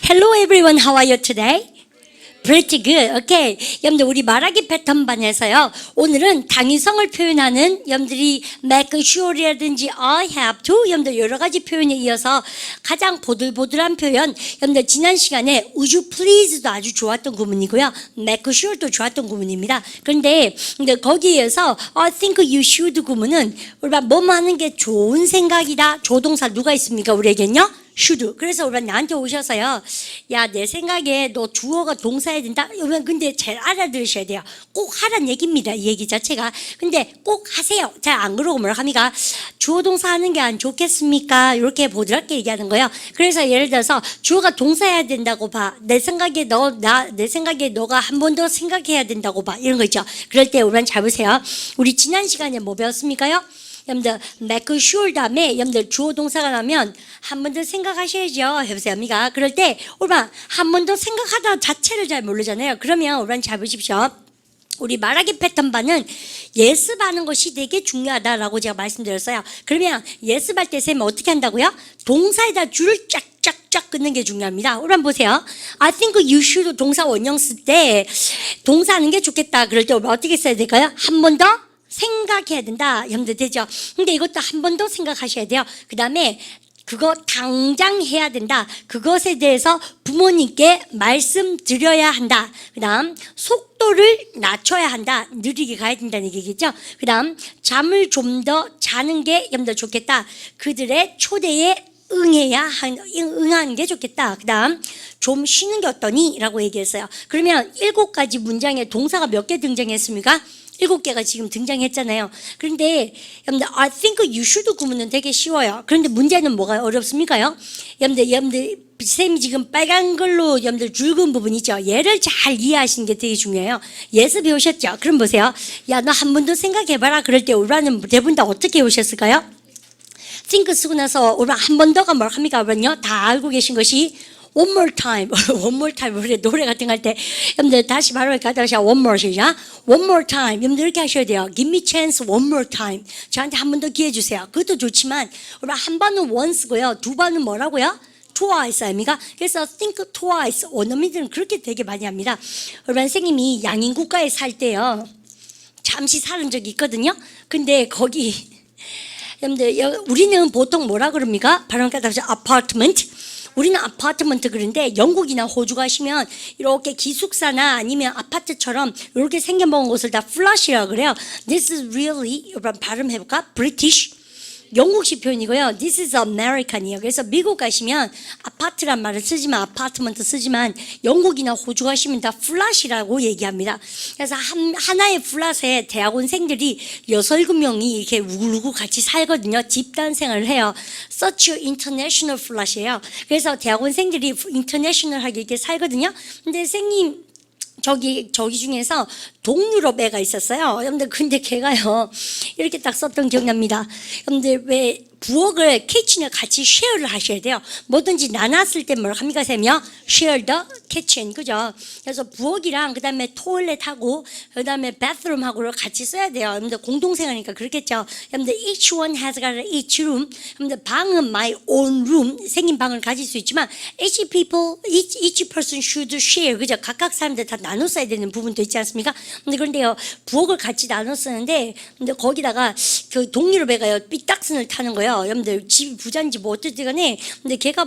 Hello everyone, how are you today? Pretty good. Okay. 여러분들 우리 말하기 패턴반에서요. 오늘은 당위성을 표현하는 여러분들이 make sure이라든지 I have to 여러분들 여러 가지 표현에 이어서 가장 보들보들한 표현 여러분들 지난 시간에 would you please도 아주 좋았던 구문이고요. make sure도 좋았던 구문입니다. 그런데 거기에서 I think you should 구문은 우리가 뭐뭐 하는 게 좋은 생각이다. 조동사 누가 있습니까? 우리에겐요? should. 그래서 우리가 나한테 오셔서요. 야, 내 생각에 너 주어가 동사해야 된다. 이러면 근데 잘 알아들으셔야 돼요. 꼭 하란 얘기입니다. 이 얘기 자체가. 근데 꼭 하세요. 잘 안 그러고 뭐라 합니까? 주어 동사 하는 게 안 좋겠습니까? 이렇게 보드랍게 얘기하는 거예요. 그래서 예를 들어서 주어가 동사해야 된다고 봐. 내 생각에 너가 한 번 더 생각해야 된다고 봐. 이런 거 있죠. 그럴 때 우리는 잘 보세요. 우리 지난 시간에 뭐 배웠습니까요? 여러분들 make sure 다음에 여러분들 주어 동사가 나면 한 번 더 생각하셔야죠. 해보세요. 미가 그럴 때 우리가 한 번 더 생각하다 자체를 잘 모르잖아요. 그러면 우리는 잘 보십시오. 우리 말하기 패턴반은 예습하는 것이 되게 중요하다라고 제가 말씀드렸어요. 그러면 예습할 때 쌤은 어떻게 한다고요? 동사에다 줄을 쫙쫙쫙 끊는 게 중요합니다. 우리 한번 보세요. I think you should 동사 원형 쓸 때 동사하는 게 좋겠다. 그럴 때 어떻게 써야 될까요? 한 번 더 생각해야 된다. 여러분들 되죠? 근데 이것도 한 번 더 생각하셔야 돼요. 그 다음에 그거 당장 해야 된다. 그것에 대해서 부모님께 말씀드려야 한다. 그 다음 속도를 낮춰야 한다. 느리게 가야 된다는 얘기겠죠. 그 다음 잠을 좀 더 자는 게 여러분들 좋겠다. 그들의 초대에 응하는 게 좋겠다. 그 다음 좀 쉬는 게 어떠니? 라고 얘기했어요. 그러면 7가지 문장에 동사가 몇 개 등장했습니까? 7개가 지금 등장했잖아요. 그런데 여러분들 I think you should 구문은 되게 쉬워요. 그런데 문제는 뭐가 어렵습니까요? 여러분들 쌤이 지금 빨간 글로 여러분들 굵은 부분 있죠. 얘를 잘 이해하시는 게 되게 중요해요. 예습해 오셨죠? 그럼 보세요. 야, 너 한 번 더 생각해봐라. 그럴 때 우리는 대부분 다 어떻게 오셨을까요? think 쓰고 나서 우리 한 번 더가 뭘 합니까? 그러면요 다 알고 계신 것이 one more time, one more time 우리 노래 같은 거 할 때 여러분들 다시 바로 가다가 one more 시작, one more time 여러분들 이렇게 하셔야 돼요. Give me chance one more time. 저한테 한 번 더 기회 주세요. 그것도 좋지만 우리 한 번은 once고요, 두 번은 뭐라고요? twice 아닙니까? 그래서 think twice 원어민들은 그렇게 되게 많이 합니다. 우리 선생님이 양인 국가에 살 때요 잠시 살은 적이 있거든요. 근데 거기 여러분들 우리는 보통 뭐라 그럽니까? 발음 까다로워서 아파트먼트. 우리는 아파트먼트 그런데 영국이나 호주 가시면 이렇게 기숙사나 아니면 아파트처럼 이렇게 생겨먹은 곳을 다 플러시라고 그래요. This is really 발음해볼까? British. 영국식 표현이고요. This is American이에요. 그래서 미국 가시면 아파트란 말을 쓰지만 아파트먼트 쓰지만 영국이나 호주 가시면 다 플랫이라고 얘기합니다. 그래서 하나의 플랫에 대학원생들이 6, 7명이 이렇게 우글우글 같이 살거든요. 집단 생활을 해요. Such international flat이에요. 그래서 대학원생들이 인터내셔널하게 이렇게 살거든요. 근데 선생님 저기 중에서 동유럽 애가 있었어요. 여러분들 근데 걔가요 이렇게 딱 썼던 기억납니다. 여러분들 왜 부엌을 키친에 같이 쉐어를 하셔야 돼요. 뭐든지 나눴을 때 뭐라 합니까 쌤이요? Share the kitchen 그죠? 그래서 부엌이랑 그다음에 토일렛하고 그다음에 bathroom하고를 같이 써야 돼요. 여러분들 공동생활이니까 그렇겠죠. 여러분들 each one has got each room. 여러분들 방은 my own room 생긴 방을 가질 수 있지만 each person should share 그죠? 각각 사람들 다 나눠 써야 되는 부분도 있지 않습니까? 근데 그런데요 부엌을 같이 나눠 쓰는데 근데 거기다가 그 동유럽 애가요 삐딱선을 타는 거예요. 여러분들 집이 부자인지 뭐 어쨌든 간에 근데 걔가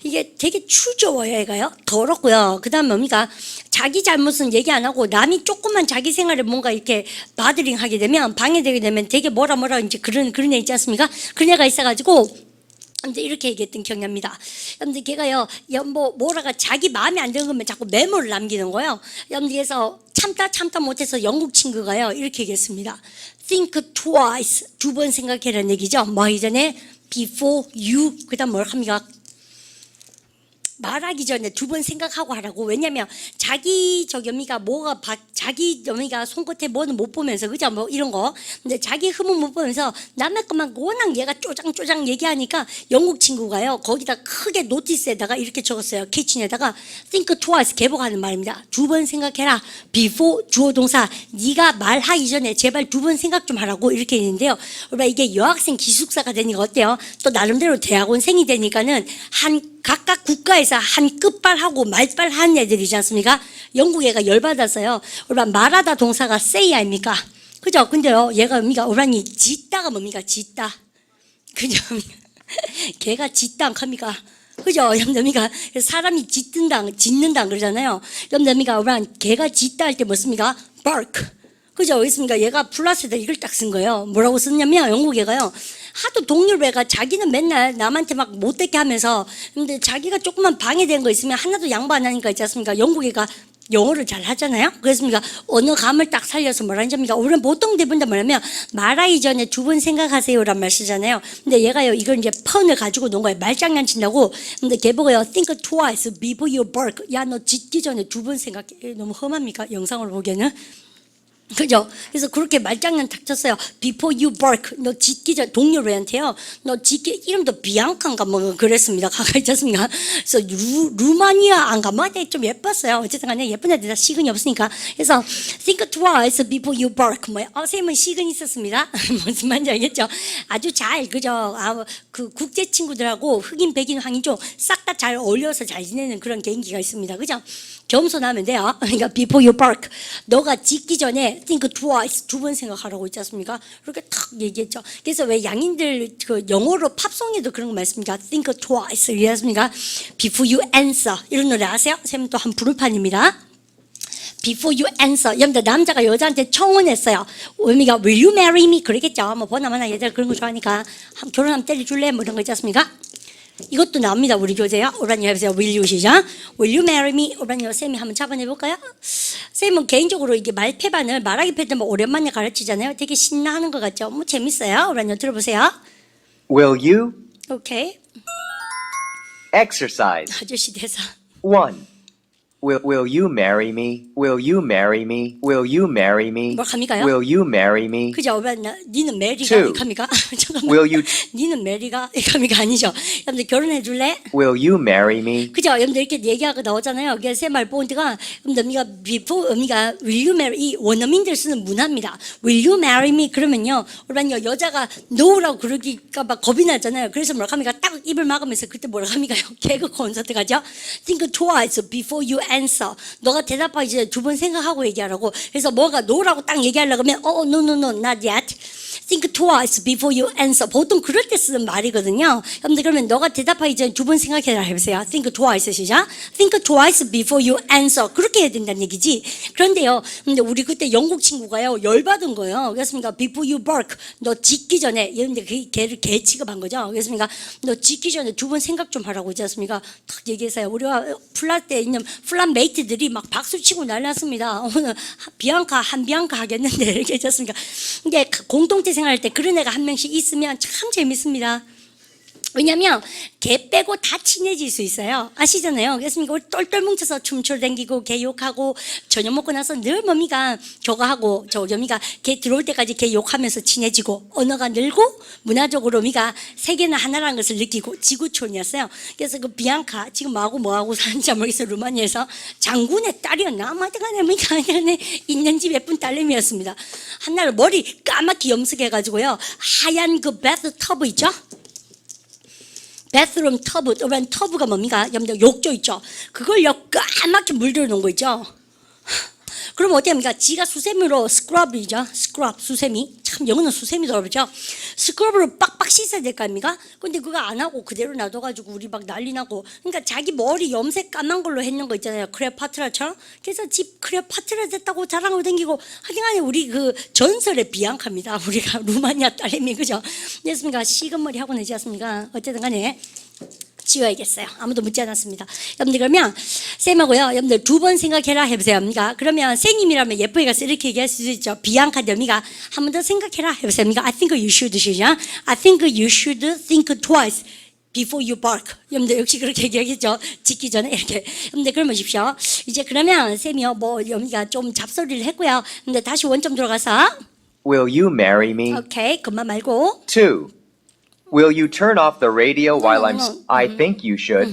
이게 되게 추저워요. 얘가요 더럽고요. 그 다음에 뭡니까 자기 잘못은 얘기 안 하고 남이 조금만 자기 생활에 뭔가 이렇게 바드링 하게 되면 방해되게 되면 되게 뭐라 이제 그런 애 있지 않습니까? 그런 애가 있어가지고 근데 이렇게 얘기했던 기억이 납니다. 근데 걔가요 뭐라가 자기 마음에 안 드는 거면 자꾸 메모를 남기는 거예요. 그래서 참다 못해서 영국 친구가요 이렇게 얘기했습니다. Think twice 2번 생각해라는 얘기죠. 뭐 하기 전에 before you 그다음 뭘 합니까? 말하기 전에 2번 생각하고 하라고. 왜냐면 자기 자기 손끝에 뭐는 못 보면서 그죠? 뭐 이런 거. 근데 자기 흠은 못 보면서 남의 것만 워낙 얘가 쪼장쪼장 얘기하니까 영국 친구가요 거기다 크게 노티스에다가 이렇게 적었어요. 키친에다가 think twice 개복하는 말입니다. 2번 생각해라. before 주어 동사 네가 말하기 전에 제발 2번 생각 좀 하라고 이렇게 했는데요. 이게 여학생 기숙사가 되니까 어때요? 또 나름대로 대학원생이 되니까는 한 각각 국가에서 한 끝발하고 말발한 애들이지 않습니까? 영국 애가 열받았어요. 우리 말하다 동사가 say 아닙니까? 그죠? 근데요, 얘가 뭡니까? 우리 짓다가 뭡니까? 짓다. 그죠? 걔가 짓다 안 합니까? 그죠? 염려미가 사람이 짓는다 그러잖아요. 염려미가 우리 걔가 짓다 할 때 뭐습니까? bark. 그죠? 그렇습니까? 얘가 플러스에다 이걸 딱 쓴 거예요. 뭐라고 썼냐면 영국 애가요. 하도 동료애가 자기는 맨날 남한테 막 못되게 하면서 근데 자기가 조금만 방해된 거 있으면 하나도 양보 안 하니까 있지 않습니까? 영국 애가 영어를 잘 하잖아요. 그렇습니까? 언어감을 딱 살려서 뭐라는 점입니까? 우리는 보통 대부분 뭐냐면 말하기 전에 두 번 생각하세요란 말 쓰잖아요. 근데 얘가요 이걸 이제 펀을 가지고 논 거예요. 말장난 친다고. 근데 걔 보고요 think twice before you bark. 야 너 짖기 전에 두 번 생각해. 너무 험합니까? 영상으로 보기에는. 그죠? 그래서 그렇게 말장난 탁 쳤어요. Before you bark. 너 짖기 전, 동료애한테요. 너 짖기, 이름도 비앙카인가 뭐 그랬습니다. 가까이 있었습니까? 그래서 루마니아 안 가면 좀 예뻤어요. 어쨌든 간에 예쁜 애들 다 시근이 없으니까. 그래서 think twice before you bark. 쌤은 시근이 있었습니다. 무슨 말인지 알겠죠? 아주 잘, 그죠? 그 국제 친구들하고 흑인, 백인, 황인종 싹 다 잘 어울려서 잘 지내는 그런 개인기가 있습니다. 그죠? 겸손하면 돼요. 그러니까 before you bark. 너가 짖기 전에 think twice 두 번 생각하라고 있지 않습니까? 그렇게 탁 얘기했죠. 그래서 왜 양인들 그 영어로 팝송에도 그런 거 말씀입니까? think twice 이해하십니까? before you answer 이런 노래 아세요? 쌤 또 한 부르판입니다. Before you answer. 여러분들 남자가 여자한테 청혼했어요. 의미가 will you marry me? 그러겠죠. 뭐 보나마나 얘들 그런 거 좋아하니까 결혼하면 때려줄래? 뭐 이런 거 있지 않습니까? 이것도 나옵니다. 우리 교재요. 오라니 해보세요. Will you 시작. Will you marry me? 오라니 쌤이 한번 잡아내볼까요? 쌤은 개인적으로 이게 말패반을 말하기 패턴 뭐 오랜만에 가르치잖아요. 되게 신나하는 것 같죠? 뭐 재밌어요. 오라니 들어보세요. Will you 오케이. exercise? 아저씨 대사. 1. Will you marry me? Will you marry me? Will you marry me? 뭐 갑니까요? Will you marry me? 그죠? 니는 메리가 Two. 이갑니까? 잠깐만. Will you 니는 메리가 이갑니까? 아니죠. 여러분들 결혼해 줄래? Will you marry me? 그죠? 여러분들 이렇게 얘기하고 나오잖아요. 그래서 새 말 본드가 여러분들 before will you marry 이 원어민들 쓰는 문화입니다. Will you marry me? 그러면요. 우리는요 여자가 no라고 그러기가 막 겁이 나잖아요. 그래서 뭐라 합니까? 딱 입을 막으면서 그때 뭐라 합니까? 개그 콘서트 가죠? Think twice before you answer. 너가 대답하기 전에 두 번 생각하고 얘기하라고. 그래서 뭐가 no라고 딱 얘기하려고 하면 no, not yet. Think twice before you answer. 보통 그럴 때 쓰는 말이거든요. 여러분들 그러면 너가 대답하기 전에 두 번 생각해라 해보세요. Think twice 시작. Think twice before you answer. 그렇게 해야 된다는 얘기지. 그런데요. 근데 우리 그때 영국 친구가요. 열받은 거예요. 그렇습니까? Before you bark. 너 짖기 전에. 여러분들 걔를 개 취급한 거죠. 그렇습니까? 너 짖기 전에 두 번 생각 좀 하라고 있지 않습니까? 탁 얘기해서요. 우리가 플랫에 있는 플랫메이트들이 막 박수 치고 난리났습니다. 오늘 한비앙카 하겠는데 이렇게 했지 않습니까? 근데 공동체 생활할 때 그런 애가 한 명씩 있으면 참 재밌습니다. 왜냐면 걔 빼고 다 친해질 수 있어요. 아시잖아요. 그렇습니까? 우리 똘똘 뭉쳐서 춤추러 다니고 걔 욕하고 저녁 먹고 나서 늘 뭡니까? 저거 하고 저겸이가 걔 들어올 때까지 걔 욕하면서 친해지고 언어가 늘고 문화적으로 미가 세계는 하나라는 것을 느끼고 지구촌이었어요. 그래서 그 비앙카 지금 뭐하고 사는지 모르겠어요. 루마니아에서 장군의 딸이었나? 아마간에 뭐가 있는 집 예쁜 딸내미였습니다. 한날 머리 까맣게 염색해가지고요. 하얀 그 베스 터브 있죠? 베스룸 터브, 이런 터브가 뭡니까? 여러분들 욕조 있죠? 그걸요 까맣게 물들어 놓은 거 있죠? 그럼 어떻게 합니까? 지가 수세미로 스크럽이죠? 스크럽, 수세미. 참 영어는 수세미더라고요. 그렇죠? 스크럽으로 빡빡 씻어야 될 거 아닙니까? 근데 그거 안 하고 그대로 놔둬가지고 우리 막 난리 나고. 그러니까 자기 머리 염색 까만 걸로 했는 거 있잖아요. 크레파트라처럼. 그래서 집 크레파트라 됐다고 자랑하고 다니고. 하여간에 우리 그 전설의 비앙카입니다. 우리가 루마니아 딸내미, 그죠? 됐습니까? 시금머리 하고 내지 않습니까? 어쨌든 간에. 지워야겠어요. 아무도 묻지 않았습니다. 여러분들 그러면 쌤하고요. 여러분들 두 번 생각해라 해보세요. 그러면 쌤님이라면 예쁘게 가서 이렇게 얘기할 수 있죠. 비앙카 여미가 한 번 더 생각해라 해보세요. I think you should 시작. I think you should think twice before you bark. 여러분들 역시 그렇게 얘기하겠죠. 짖기 전에 이렇게. 여러분들 그럼 보십시오. 이제 그러면 쌤이요. 여미가 좀 잡소리를 했고요. 근데 다시 원점 들어가서 Will you marry me? 오케이. 그만 말고 2. Will you turn off the radio while no. I think you should?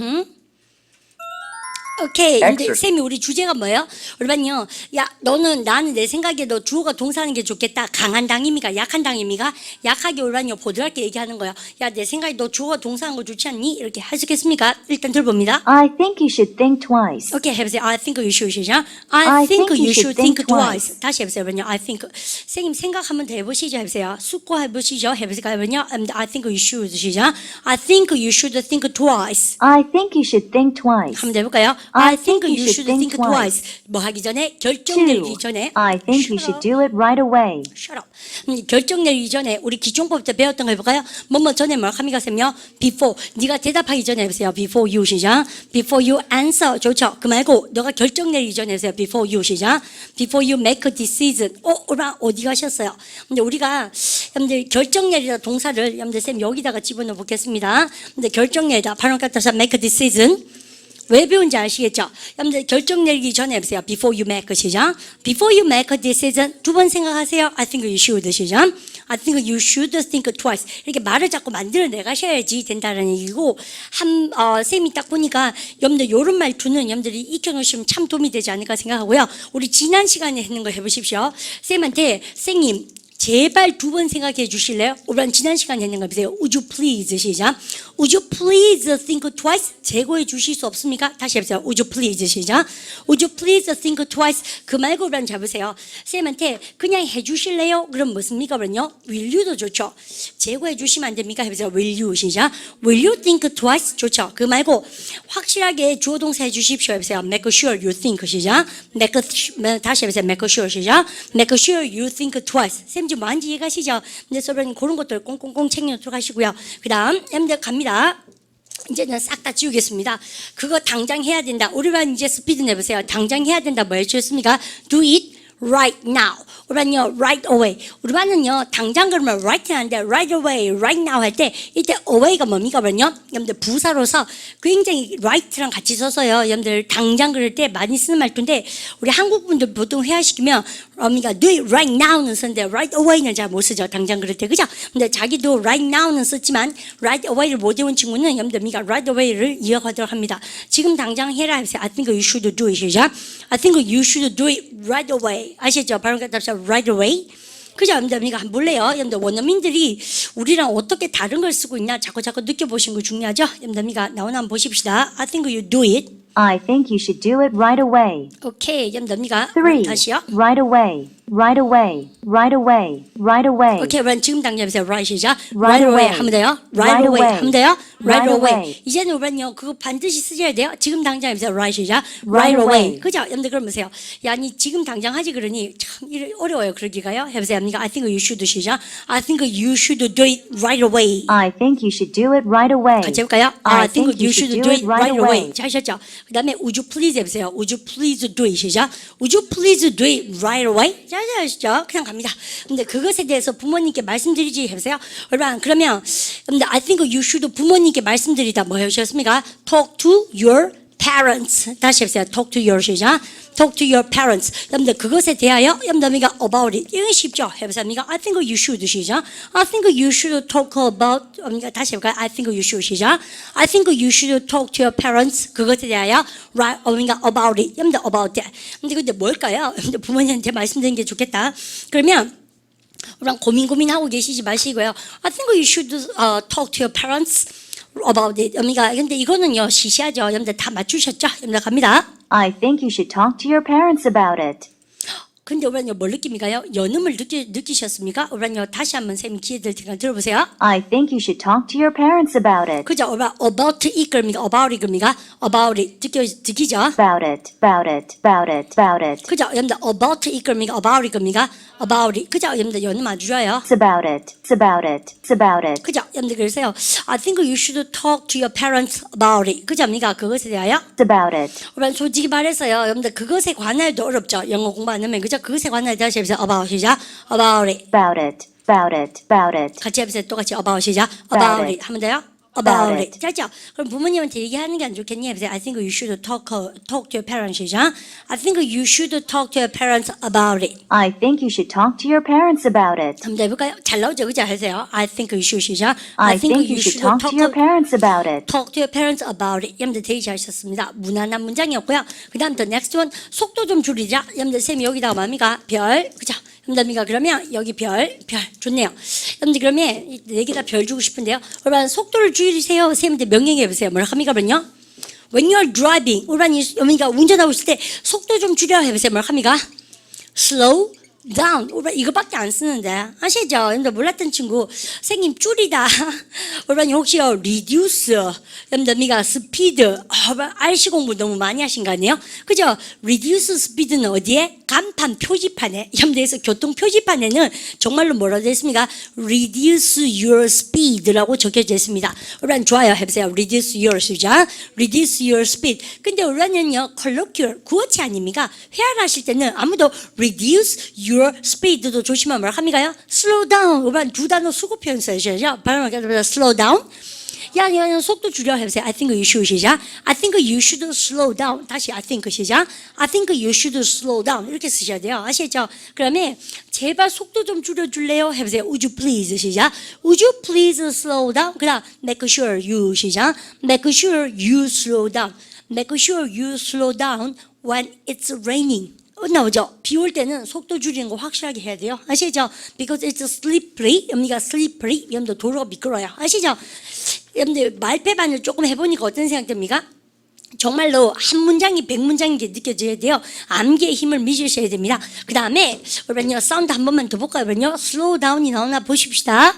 오케이. 근데 Exercise. 쌤이 우리 주제가 뭐예요? 여러분요. 야, 나는 내 생각에 너 주어가 동사하는 게 좋겠다. 강한 당임이가 약한 당임이가 약하게 여러분요 보드랍게 얘기하는 거예요. 야, 내 생각에 너 주어가 동사하는 거 좋지 않니? 이렇게 하시겠습니까? 일단 들어봅니다. I think you should think twice. 오케이, 해보세요. I think you should 시작. I think you should think twice. 다시 해보세요. 여러분요. I think. 선생님 생각 한번 더 해보시죠. 해보세요. 숙고해보시죠. 해보세요. 여러분요. I think you should 시작. I think you should think twice. I think you should think twice. 한번 해볼까요? I think you should think twice. 뭐 하기 전에 결정 내리기 2. 전에 I think you should do it right away. Shut up. 결정 내리기 전에 우리 기존법 때 배웠던 거 해볼까요? 뭐뭐 전에 뭐 합니까 쌤요? Before. 네가 대답하기 전에 해보세요. Before you 시작. Before you answer. 좋죠. 그 말고 너가 결정 내리기 전에 해보세요. Before you 시작. Before you make a decision. 오라 어디 가셨어요? 근데 우리가 여러분들 결정 내리다 동사를 여러분들 쌤 여기다가 집어넣어 보겠습니다. 근데 결정 내리다 발음 같아서 make a decision. 왜 배운지 아시겠죠? 여러분들 결정 내리기 전에 해보세요. Before you make 시작. Before you make a decision. 두 번 생각하세요. I think you should 시작. I think you should think twice. 이렇게 말을 자꾸 만들어 가셔야지 된다는 얘기고 쌤이 딱 보니까 여러분들 이런 말투는 여러분들이 익혀놓으시면 참 도움이 되지 않을까 생각하고요. 우리 지난 시간에 했는 거 해보십시오. 쌤한테 쌤님 제발 두 번 생각해 주실래요? 우리 지난 시간에 했는 거 보세요. Would you please 시작. Would you please think twice? 재고해 주실 수 없습니까? 다시 해보세요. Would you please 시작. Would you please think twice? 그 말고 우리 잡으세요. 쌤한테 그냥 해 주실래요? 그럼 무슨입니까? 그럼요. Will you도 좋죠. 재고해 주시면 안 됩니까? 해보세요. Will you 시작. Will you think twice? 좋죠. 그 말고 확실하게 주어 동사 해 주십시오. 해보세요. Make sure you think 시작. 다시 해보세요. Make sure 시작. Make sure you think twice. 쌤 지금 뭐한지 이해가시죠? 근데 서로는 그런 것들 꽁꽁꽁 챙겨놓도록 하시고요. 그 다음 여러분들 갑니다. 이제는 싹 다 지우겠습니다. 그거 당장 해야 된다. 우리만 이제 스피드 내보세요. 당장 해야 된다. 뭐 해주셨습니까? Do it right now. 우리는요 right away. 우리반은요 당장 그러면 right 하는데 right away, right now 할 때 이때 away가 뭡니까? 그러면요 여러분들 부사로서 굉장히 right랑 같이 써서요 여러분들 당장 그럴 때 많이 쓰는 말투인데 우리 한국 분들 보통 회화시키면 어미가 do it right now는 쓰는데 right away는 잘 못 쓰죠. 당장 그럴 때 그죠? 근데 자기도 right now는 썼지만 right away를 못 외운 친구는 여러분들 미가 right away를 이어가도록 합니다. 지금 당장 해라 해보세요. I think you should do it 시작. I think you should do it right away. 아시죠? 발음 같아서 right away. 그죠? 여러분들 한 몰래요. 여러분들 원어민들이 우리랑 어떻게 다른 걸 쓰고 있냐 자꾸 느껴보시는 거 중요하죠? 여러분들 나오나 한번 보십시다. I think you do it. I think you should do it right away. 오케이. 여러분들 3. 다시요. Right away. Right away. Right away. Right away. 오케이, 그럼 지금 당장 해보세요. Right 시작. Right away. 하면 돼요. Right away. 하면 돼요. Right Right away. away. 이제는 우리는요 그거 반드시 쓰셔야 돼요. 지금 당장 해보세요. Right 시작. Right away. 그죠? 여러분들 그럼 보세요. 야, 니 지금 당장 하지 그러니 참 어려워요. 그러기가요. 해보세요. I think you should 시작. I think you should do it right away. I think you should do it right away. 같이 해볼까요? I think you should do it right away. 잘 하셨죠? 그 다음에 would you please 해보세요. Would you please do it 시작. Would you please do it right away? 잘 하셨죠? 그냥 갑니다. 근데 그것에 대해서 부모님께 말씀드리지 해보세요. 여러분 그러면 I think you should 부모님께 말씀드리다 뭐 하셨습니까? Talk to your parents. 다시 해보세요. Talk to your 시작. Talk to your parents. 여러분들 그것에 대하여 여러분들 about it. 이건 쉽죠? 해보세요. I think you should 시작. I think you should talk about. 다시 해볼까요? I think you should 시작. I think you should talk to your parents. 그것에 대하여 about it. 여러분들 about that. 근데 뭘까요? 여러분들 부모님한테 말씀드리는 게 좋겠다. 그러면 우리랑 고민하고 계시지 마시고요. I think you should talk to your parents about it. 근데 이거는요 시시하죠. 여러분들 다 맞추셨죠? 여러분들 갑니다. I think you should talk to your parents about it. 근데 우리는요 뭘 느낍니까요? 연음을 느끼셨습니까? 우리는요 다시 한번 쌤이 기회 될 테니까 들어보세요. I think you should talk to your parents about it. 그죠? about it 그럽니까? about it 그럽니까? about it 느끼죠? About it. About it. About it. About it. 그죠? 여러분들 about it 그럽니까? about it 그럽니까? about it 그죠? 여러분들 연음 아주 좋아요. It's about it. It's about it. It's about it. 그죠? 여러분들 그러세요. I think you should talk to your parents about it. 그죠? 그것에 대하여? It's about it. 우리는 솔직히 말해서요. 여러분들 그것에 관하여도 어렵죠. 영어 공부 안 하면 그죠? 그것에 관하여 다시 해보세요. about 시작. about it. About it. About it. About it. 같이 해보세요. 똑같이 about 시작. about it. 하면 돼요? about it. 짜죠? 그럼 부모님한테 얘기하는 게 안 좋겠니? 해보세요. I think you should talk to your parents. 시작. I think you should talk to your parents about it. I think you should talk to your parents about it. 한번 해볼까요? 잘 나오죠? 그죠? 하세요. I think you should. 시작. I think you should talk to your parents about it. talk to your parents about it. 여러분들 되게 잘 썼습니다. 무난한 문장이었고요. 그 다음 또 next one. 속도 좀 줄이자. 여러분들 쌤이 여기다가 뭡니까? 별. 그죠? 여러분들 그러면 여기 별 좋네요. 여러분들 그러면 네 개 다 별 주고 싶은데요. 여러분 속도를 줄이세요. 쌤한테 명령해 보세요. 뭐라 합니까? 그러면요. When you're driving, 여러분이가 운전하고 있을 때 속도 좀 줄여 해보세요. 뭐라 합니까? Slow down. 이거밖에 안 쓰는데 아시죠? 여러분들 몰랐던 친구 선생님 줄이다. 여러분 혹시요 reduce 여러분들 미가 speed RC 공부 너무 많이 하신 거 아니에요? 그죠? reduce speed는 어디에? 간판 표지판에 여러분들에서 교통 표지판에는 정말로 뭐라고 되어 있습니까? reduce your speed라고 적혀져 있습니다. 여러분 좋아요 해보세요. reduce your 시작. reduce your speed. 근데 여러분은요 colloquial 구어체 아닙니까? 회화하실 때는 아무도 reduce your speed도 조심하면 뭐라 합니까요? slow down. 여러분 두 단어 수고 표현 써야죠. 발음하게 slow down. 야, 속도 줄여 해보세요. I think you should 시작. I think you should slow down. 다시 I think 시작. I think you should slow down. 이렇게 쓰셔야 돼요. 아시죠? 그러면 제발 속도 좀 줄여줄래요? 해보세요. Would you please 시작. Would you please slow down? 그 다음 make sure you 시작. Make sure you slow down. Make sure you slow down when it's raining. 나오죠? 비 올 때는 속도 줄이는 거 확실하게 해야 돼요. 아시죠? Because it's slippery. 여기가 slippery. 여러분들 도로가 미끄러워요. 아시죠? 여러분들 말패반을 조금 해보니까 어떤 생각 듭니까? 정말로 한 문장이 100문장인 게 느껴져야 돼요. 암기의 힘을 믿으셔야 됩니다. 그 다음에 여러분요 사운드 한 번만 더 볼까요? 여러분요 slow down이 나오나 보십시다.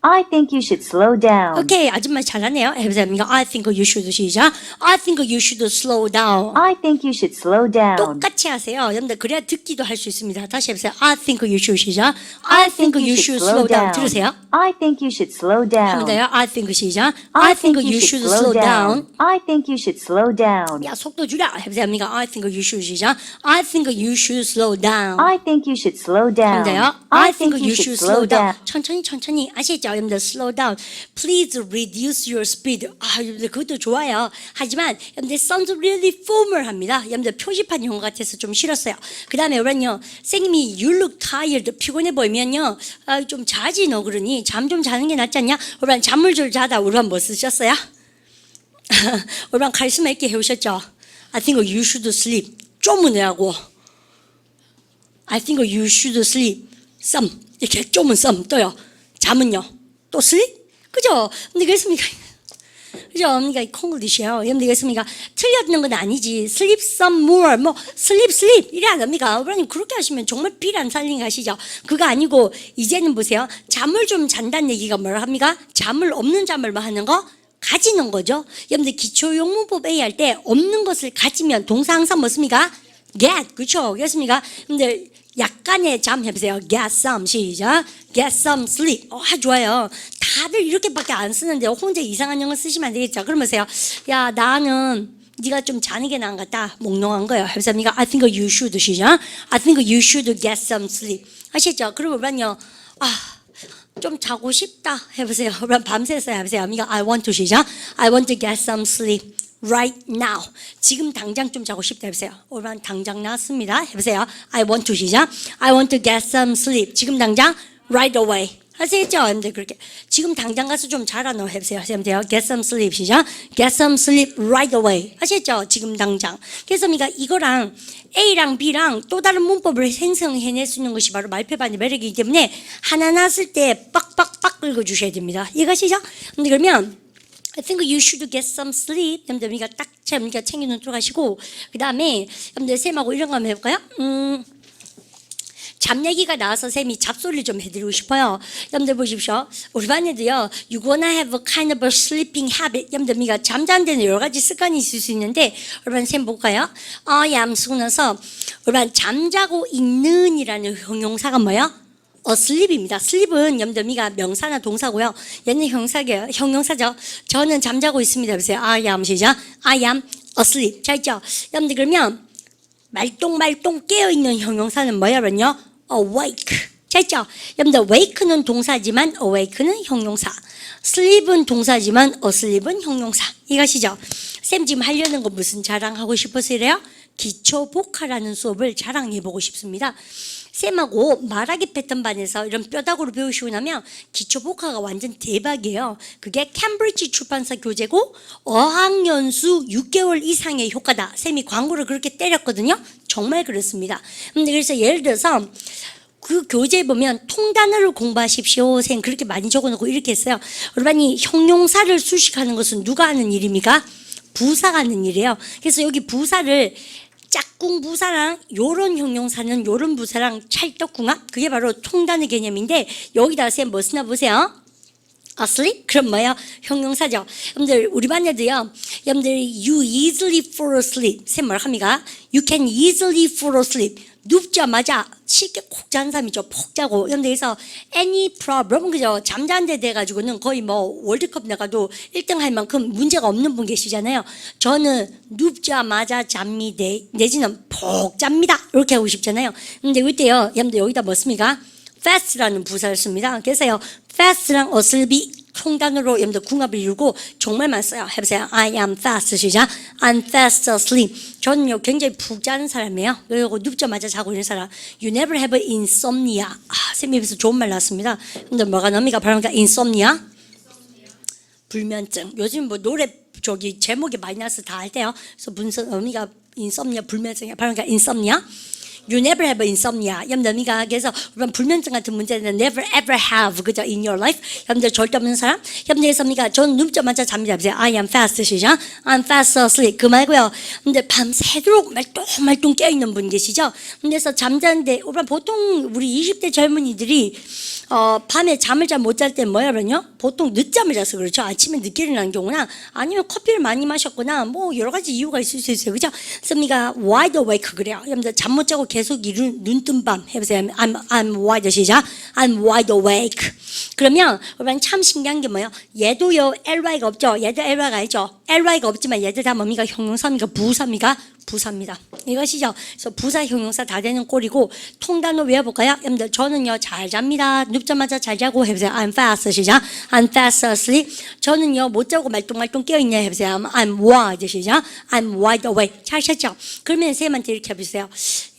I think you should slow down. 오케이 아줌마 잘하네요. 해보세요. I think you should 시작. I think you should slow down. I think you should slow down. 똑같이 하세요. 여러분들 그래야 듣기도 할 수 있습니다. 다시 해보세요. I think you should 시작. I think you should slow down. 들으세요. I think you should slow down. 한번 더요. I think 시작. I think you should slow down. I think you should slow down. 야 속도 줄여 해보세요. I think you should 시작. I think you should slow down. I think you should slow down. 한번더요. I think you should slow down. 천천히 아시죠? 여러분들 slow down. Please reduce your speed. 여러분들 그것도 좋아요. 하지만 여러분들 sounds really formal합니다. 여러분들 표지판 용어 같아서 좀 싫었어요. 그 다음에 여러분요. 선생님이 you look tired 피곤해 보이면요. 좀 자지 너 그러니 잠 좀 자는 게 낫지 않냐? 여러분 잠을 좀 자다 여러분 뭐 쓰셨어요? 여러분 카리스마 있게 해오셨죠? I think you should sleep. 좀은 하고 I think you should sleep. some 이렇게 좀은 some 또요. 잠은요. 또 sleep? 그죠? 근데 그랬습니까? 그죠? 그러니까 콩글리시요. 여러분들 그랬습니까? 틀렸는 건 아니지. sleep some more. 뭐 sleep 이래 안 합니까? 여러분 그렇게 하시면 정말 비를 안 살리는 거 아시죠? 그거 아니고 이제는 보세요. 잠을 좀 잔다는 얘기가 뭐라 합니까? 잠을 없는 잠을 뭐 하는 거? 가지는 거죠. 여러분들 기초용문법 A 할 때 없는 것을 가지면 동사 항상 뭐습니까? get. 그렇죠? 그렇습니까? 여러분들 약간의 잠 해보세요. get some 시작. get some sleep. 좋아요. 다들 이렇게밖에 안 쓰는데 혼자 이상한 영어 쓰시면 안 되겠죠. 그러면서요. 야 나는 네가 좀 자는 게 나은 것 같다. 몽롱한 거예요. 해보세요. I think you should 시작. I think you should get some sleep. 아시죠? 그러면요. 좀 자고 싶다 해보세요. 그럼 밤새서 해보세요. I want to 시작. I want to get some sleep right now. 지금 당장 좀 자고 싶다 해보세요. 오늘 당장 나왔습니다. 해보세요. I want to 시작. I want to get some sleep. 지금 당장 right away. 하시겠죠? 여러분들 그렇게 지금 당장 가서 좀 자라 너 해보세요. 해보세요. Get some sleep 시작. Get some sleep right away. 하시겠죠? 지금 당장. 그래서 이거랑 A랑 B랑 또 다른 문법을 생성해낼 수 있는 것이 바로 말패반의 매력이기 때문에 하나 났을 때 빡빡빡 긁어주셔야 됩니다. 이해가시죠? 근데 그러면 I think you should get some sleep. 여러분들 딱 챙겨 놓도록 하시고 그 다음에 여러분들 쌤하고 이런 거 한번 해볼까요? 잠 얘기가 나와서 쌤이 잡소리를 좀 해드리고 싶어요. 여러분들 보십시오. 우리 반에도요. You wanna have a kind of a sleeping habit. 여러분들 잠자는 데는 여러 가지 습관이 있을 수 있는데 여러분 쌤 볼까요? I am 쓰고 나서 여러분 잠자고 있는 이라는 형용사가 뭐예요? sleep입니다. sleep은 여러분들 명사나 동사고요. 얘는 형용사죠. 저는 잠자고 있습니다. 보세요. I am 시작. I am asleep. 자 있죠? 여러분들 그러면 말똥 깨어있는 형용사는 뭐야 그러면요? awake. 됐죠? 여러분들 wake는 동사지만 awake는 형용사, sleep은 동사지만 asleep은 형용사. 이것이죠. 쌤 지금 하려는 거 무슨 자랑하고 싶어서 이래요? 기초 복화라는 수업을 자랑해보고 싶습니다. 쌤하고 말하기 패턴 반에서 이런 뼈다구로 배우시고 나면 기초 복화가 완전 대박이에요. 그게 캠브리지 출판사 교재고 어학연수 6개월 이상의 효과다. 쌤이 광고를 그렇게 때렸거든요. 정말 그렇습니다. 근데 그래서 예를 들어서 그 교재에 보면 통단어를 공부하십시오. 쌤 그렇게 많이 적어놓고 이렇게 했어요. 여러분이 형용사를 수식하는 것은 누가 하는 일입니까? 부사가 하는 일이에요. 그래서 여기 부사를 짝꿍 부사랑 요런 형용사는 요런 부사랑 찰떡궁합, 그게 바로 통단어 개념인데 여기다 쌤 뭐 쓰나 보세요. asleep? 그럼 뭐예요? 형용사죠. 여러분들 우리 반에도요. 여러분들 you easily fall asleep. 쌤 뭐라 합니까? You can easily fall asleep. 눕자마자 쉽게 콕 자는 사람이죠. 폭 자고. 여러분들 그래서 any problem 그죠? 잠자는데 돼가지고는 거의 뭐 월드컵 나가도 1등 할 만큼 문제가 없는 분 계시잖아요. 저는 눕자마자 잡니다. 내지는 폭 잡니다. 이렇게 하고 싶잖아요. 근데 이때요. 여러분들 여기다 뭐 씁니까? fast라는 부사를 씁니다. 그래서요. fast랑 asleep이 통단어로 여러분들 궁합을 이루고 정말 많이 써요. 해보세요. I am fast 시작. I'm fast asleep. 저는요 굉장히 푹 자는 사람이에요. 그리고 눕자마자 자고 있는 사람. You never have insomnia. 쌤이 입에서 좋은 말 나왔습니다. 근데 뭐가 납니까? 바로 insomnia. 불면증. 요즘 뭐 노래 저기 제목이 많이 나서 다 할 때요. 그래서 문서 의미가 insomnia 불면증이야. 바로 insomnia. You never have insomnia. 여러분들 그래서 불면증 같은 문제는 never ever have 그죠 in your life. 여러분들 절대 없는 사람. 여러분들 저는 눕자마자 잠이 잡으세요. I am fast 시작. I'm fast asleep. 그 말고요. 근데 밤새도록 말똥말똥 깨어 있는 분 계시죠? 그래서 잠자는데 보통 우리 20대 젊은이들이 밤에 잠을 잘 못 잘 때 뭐야 그러냐? 보통 늦잠을 자서 그렇죠. 아침에 늦게 일어나는 경우나 아니면 커피를 많이 마셨거나 뭐 여러 가지 이유가 있을 수 있어요. 그죠? 그래서 wide awake 그래요. 여러분들 잠 못 자고 계속 눈뜬 밤 해보세요. I'm wide 시작. I'm wide awake. 그러면 여러분 참 신기한 게 뭐예요? 얘도요 ly가 없죠. 얘도 ly가 아니죠. ly가 없지만 얘들 다 뭡니까? 형용사입니까? 부사입니까? 부사입니다. 이것이죠. 그래서 부사 형용사 다 되는 꼴이고 통단어 외워볼까요? 여러분들 저는요 잘 잡니다. 눕자마자 잘 자고 해보세요. I'm fast 시작. I'm fast asleep. 저는요 못 자고 말똥말똥 깨어있냐 해보세요. I'm wide 시작. I'm wide awake. 잘 잤죠? 그러면 쌤한테 이렇게 해보세요.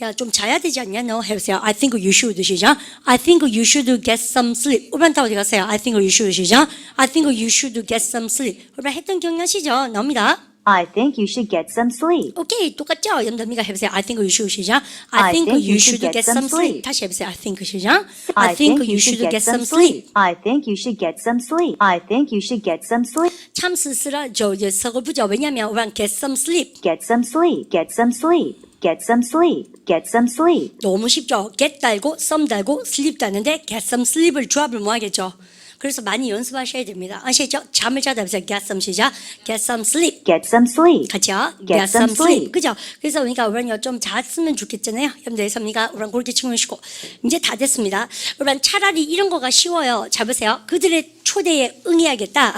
야 좀 자야 되지 않냐? 너 해보세요. I think you should 시작. I think you should get some sleep. 우리한 다 어디 갔어요? I think you should 시작. I think you should get some sleep. 우리한 했던 기억나시죠? 나옵니다. I think you should get some sleep. 오케이 똑같죠? 여러분들 해보세요. I think you should 시작. I think you should get some sleep. 다시 해보세요. I think 시작. I think you should get some sleep. I think you should get some sleep. I think you should get some sleep. 참 쓸쓸하죠. 서글프죠. 왜냐하면 우리는 get some sleep. Get some sleep. Get some sleep. Get some sleep. Get some sleep. 너무 쉽죠. get 달고 some 달고 sleep 달는데 get some sleep을 조합을 뭐 하겠죠. 그래서 많이 연습하셔야 됩니다. 아시죠? 잠을 자다 해보세요. get some 시작. get some sleep. Get some sleep. 같이요. Get some sleep. 그죠? 그래서 우리가 좀 잤으면 좋겠잖아요. 여러분들 우리가 그렇게 친구시고 이제 다 됐습니다. 여러분 차라리 이런 거가 쉬워요. 잘 보세요. 그들의 초대에 응해야겠다.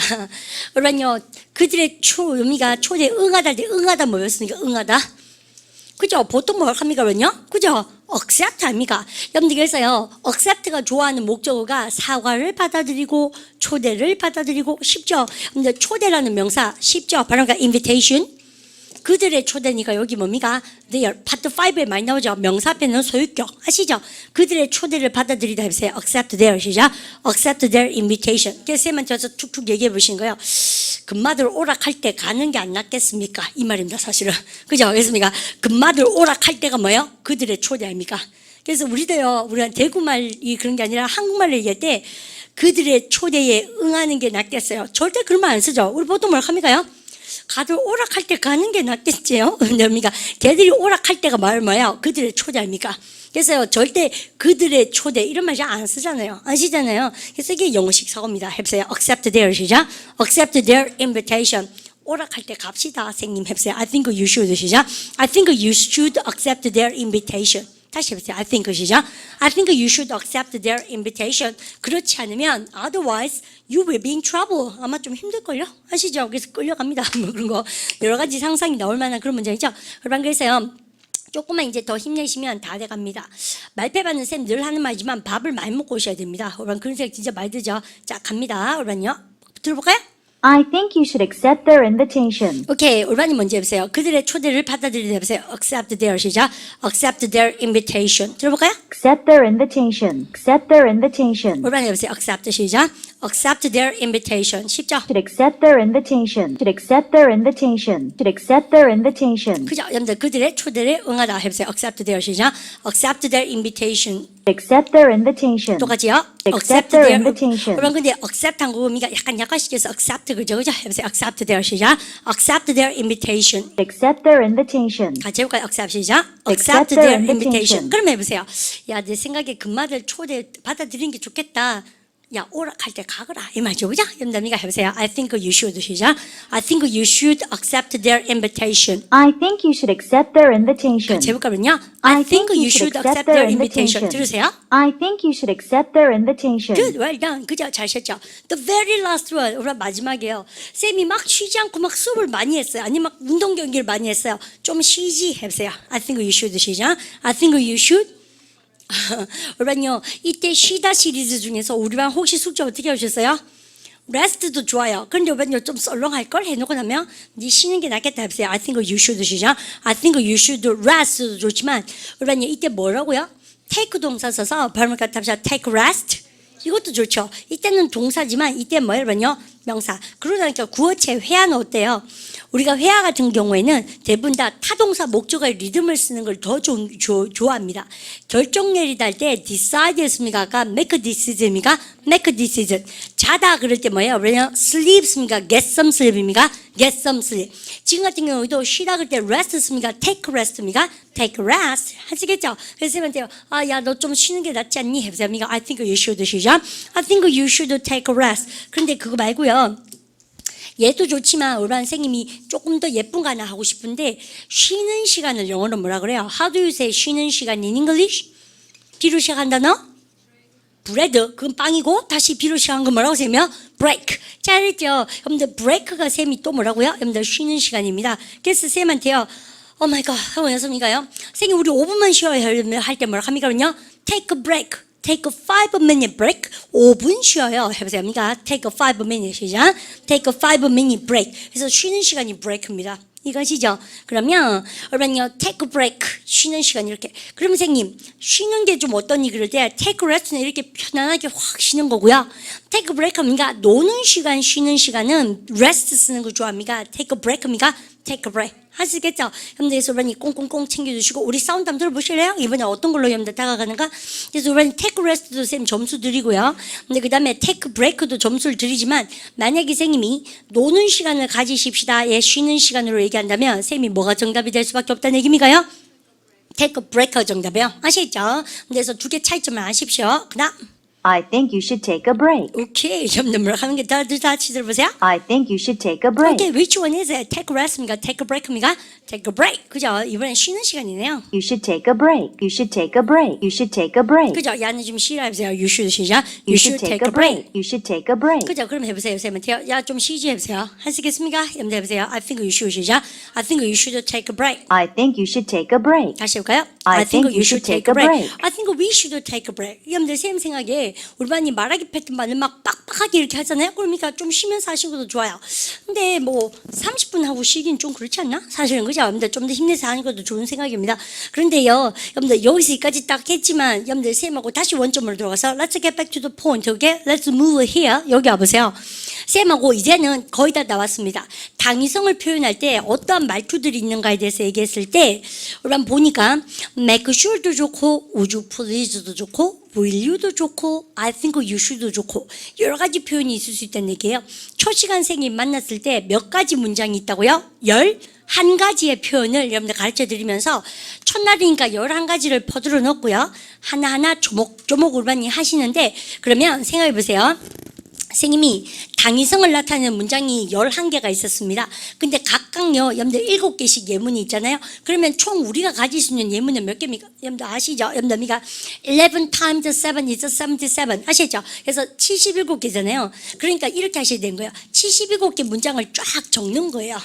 여러분요 그들의 의미가 초대에 응하다 할 때 응하다 뭐였으니까 응하다. 그죠? 보통 뭘 합니까, 그러냐? 그죠? accept 아닙니까? 여러분들 그래서요, accept가 좋아하는 목적어가 사과를 받아들이고, 초대를 받아들이고, 쉽죠? 근데 초대라는 명사, 쉽죠? 바로 invitation. 그들의 초대니까 여기 뭡니까? their, 파트 5에 많이 나오죠? 명사 앞에는 소유격. 아시죠? 그들의 초대를 받아들이다 해보세요. accept their, 시작. accept their invitation. 그래서 쌤한테 와서 툭툭 얘기해 보신 거예요. 금마들 오락할 때 가는 게 안 낫겠습니까? 이 말입니다, 사실은. 그죠? 그렇습니까? 금마들 오락할 때가 뭐예요? 그들의 초대 아닙니까? 그래서 우리가 대구말이 그런 게 아니라 한국말로 얘기할 때 그들의 초대에 응하는 게 낫겠어요. 절대 그런 말 안 쓰죠. 우리 보통 뭘 합니까요? 가들 오락할 때 가는 게 낫겠지요? 그러니까 걔들이 오락할 때가 뭐예요? 그들의 초대 아닙니까? 그래서요, 절대 그들의 초대 이런 말 잘 안 쓰잖아요. 안 쓰잖아요. 그래서 이게 영어식 사고입니다. 해보세요. accept their 시작. accept their invitation. 오락할 때 갑시다, 선생님. 해보세요. I think you should 시작. I think you should accept their invitation. 다시 해보세요. I think 시작. I think you should accept their invitation. 그렇지 않으면 otherwise you will be in trouble. 아마 좀 힘들걸요? 아시죠? 그래서 끌려갑니다. 뭐 그런 거 여러 가지 상상이 나올 만한 그런 문제이죠. 여러분 그래서요. 조금만 이제 더 힘내시면 다 돼갑니다. 말패받는 쌤 늘 하는 말이지만 밥을 많이 먹고 오셔야 됩니다. 여러분 그런 생각 진짜 많이 들죠? 자 갑니다. 여러분요. 들어볼까요? I think you should accept their invitation. 오케이, 올바님 먼저 해보세요. 그들의 초대를 받아들이려 해보세요. Accept their 시작. Accept their invitation. 들어볼까요? Accept their invitation. Accept their invitation. 올바님 해보세요. Accept 시작. Accept their invitation. 10죠? Should accept their invitation. Should accept their invitation. Should accept their invitation. 그죠? 여러분들 그들의 초대를 응하다 해보세요. Accept their 시작. Accept their invitation. Accept their invitation. 똑같이요? Accept their invitation. 여러분 근데 accept 한 거 의미가 약간 약간씩해서 accept 그죠? 그죠? 해보세요. Accept their 시작. Accept their invitation. Accept their invitation. 같이 해볼까요? accept 시작. Accept accept their their invitation. invitation. 그럼 해보세요. 야, 내 생각에 금마들 초대 받아들이는 게 좋겠다. 야, 오락할 때 가거라. 이 말이죠. 그죠? 여러분들 해보세요. I think you should 시작. I think you should accept their invitation. I think you should accept their invitation. 같이 해볼까요? I think you should accept their invitation. 들으세요? I think you should accept their invitation. Good, well done. 그죠? 잘 쉬었죠? The very last one, 우리 마지막이에요. 쌤이 막 쉬지 않고 막 수업을 많이 했어요. 아니면 막 운동 경기를 많이 했어요. 좀 쉬지 해보세요. I think you should 시작. I think you should. 여러분요, 이때 쉬다 시리즈 중에서 우리 반 혹시 숙제 어떻게 하셨어요? 레스트도 좋아요. 그런데 여러분요, 좀 썰렁할 걸 해놓고 나면 네 쉬는 게 낫겠다 해보세요. I think you should 시작. I think you should rest도 좋지만 여러분요, 이때 뭐라고요? take 동사 써서 발음을 갖다 합시다. take rest. 이것도 좋죠. 이때는 동사지만 이때 뭐예요, 여러분요? 명사. 그러다니까 구어체 회화는 어때요? 우리가 회화 같은 경우에는 대부분 다 타동사 목적어의 리듬을 쓰는 걸 더 좋아합니다. 결정 내리다 할 때 decide 습니까? make a decision입니까? make a decision. 자다 그럴 때 뭐예요? 왜냐면 sleep 습니까? get some sleep입니까? get some sleep. 지금 같은 경우도 쉬다 그럴 때 rest 습니까? take rest입니까? take rest. 하시겠죠? 그래서 쌤한테요. 아, 야, 너 좀 쉬는 게 낫지 않니? 해보세요. I think you should 시작. I think you should take a rest. 그런데 그거 말고요. 얘도 좋지만 우리 선생님이 조금 더 예쁜 거 하나 하고 싶은데 쉬는 시간을 영어로 뭐라 그래요? How do you say 쉬는 시간 in English? B로 시작한 단어? bread. 그건 빵이고 다시 B로 시작한 건 뭐라고 쌤이요? break. 잘했죠? 여러분들 break가 쌤이 또 뭐라고요? 여러분들 쉬는 시간입니다. 그래서 쌤한테요. 오 마이 갓 하고 연습인가요? 선생님 우리 5분만 쉬어야 할 때 뭐라 합니까? take a break. Take a 5-minute break. 5분 쉬어요. 해보세요. Take a 5-minute 시작. Take a 5-minute break. 그래서 쉬는 시간이 break입니다. 이것이죠. 그러면 여러분요, take a break. 쉬는 시간 이렇게. 그럼 선생님 쉬는 게 좀 어떠니 그럴 때 take a rest는 이렇게 편안하게 확 쉬는 거고요. take a break 합니까? 노는 시간, 쉬는 시간은 rest 쓰는 거 좋아합니까? take a break입니까? take a break. 하시겠죠? 여러분들 그래서 여러분이 꽁꽁꽁 챙겨주시고 우리 사운드 한번 들어보실래요? 이번에 어떤 걸로 여러분들 다가가는가? 그래서 여러분이 take rest도 쌤 점수 드리고요. 근데 그 다음에 take break도 점수를 드리지만 만약에 선생님이 노는 시간을 가지십시다. 예, 쉬는 시간으로 얘기한다면 쌤이 뭐가 정답이 될 수밖에 없다는 얘기입니까요? take a break가 정답이요. 아시겠죠? 그래서 두 개 차이점을 아십시오. 그 다음 I think you should take a break. 오케이. 여러분들 뭐라 하는 게 다들 같이 들어보세요. I think you should take a break. 오케이. which one is it? take a rest입니까? take a break입니까? take a break. 그죠? 이번엔 쉬는 시간이네요. You should take a break. You should take a break. You should take a break. 그죠? 야는 좀 쉬라 해보세요. You should 시작. You should take a break. You should take a break. 그죠? 그럼 해보세요. 쌤한테요. 야, 좀 쉬지 해보세요. 하시겠습니까? 여러분들 해보세요. I think you should 시작. I think you should take a break. I think you should take a break. 다시 해볼까요? I think you should take a break. I think we should take a break. 여러분들 쌤 생각에 우리 반이 말하기 패턴반을 막 빡빡하게 이렇게 하잖아요. 그러니까 좀 쉬면서 하시는 것도 좋아요. 근데 뭐 30분 하고 쉬긴 좀 그렇지 않나? 사실은 그죠? 여러분들 좀 더 힘내서 하는 것도 좋은 생각입니다. 그런데요, 여러분들 여기서까지 딱 했지만 여러분들 쌤하고 다시 원점으로 들어가서 Let's get back to the point. Okay? Let's move here. 여기 와보세요. 쌤하고 이제는 거의 다 나왔습니다. 당위성을 표현할 때 어떠한 말투들이 있는가에 대해서 얘기했을 때 우리 보니까 make sure도 좋고 would you please도 좋고 will you도 좋고 I think you should도 좋고 여러 가지 표현이 있을 수 있다는 얘기예요. 초시간 선생님 만났을 때 몇 가지 문장이 있다고요? 11가지의 표현을 여러분들 가르쳐 드리면서 첫날이니까 11가지를 퍼들어 넣었고요. 하나하나 조목조목 우르반이 하시는데 그러면 생각해 보세요. 선생님이 당위성을 나타내는 문장이 11개가 있었습니다. 근데 각각요, 여러분들 7개씩 예문이 있잖아요. 그러면 총 우리가 가질 수 있는 예문은 몇 개입니까? 여러분들 아시죠? 여러분들 11 times 7 is 77. 아시죠? 그래서 77개잖아요. 그러니까 이렇게 하셔야 되는 거예요. 77개 문장을 쫙 적는 거예요.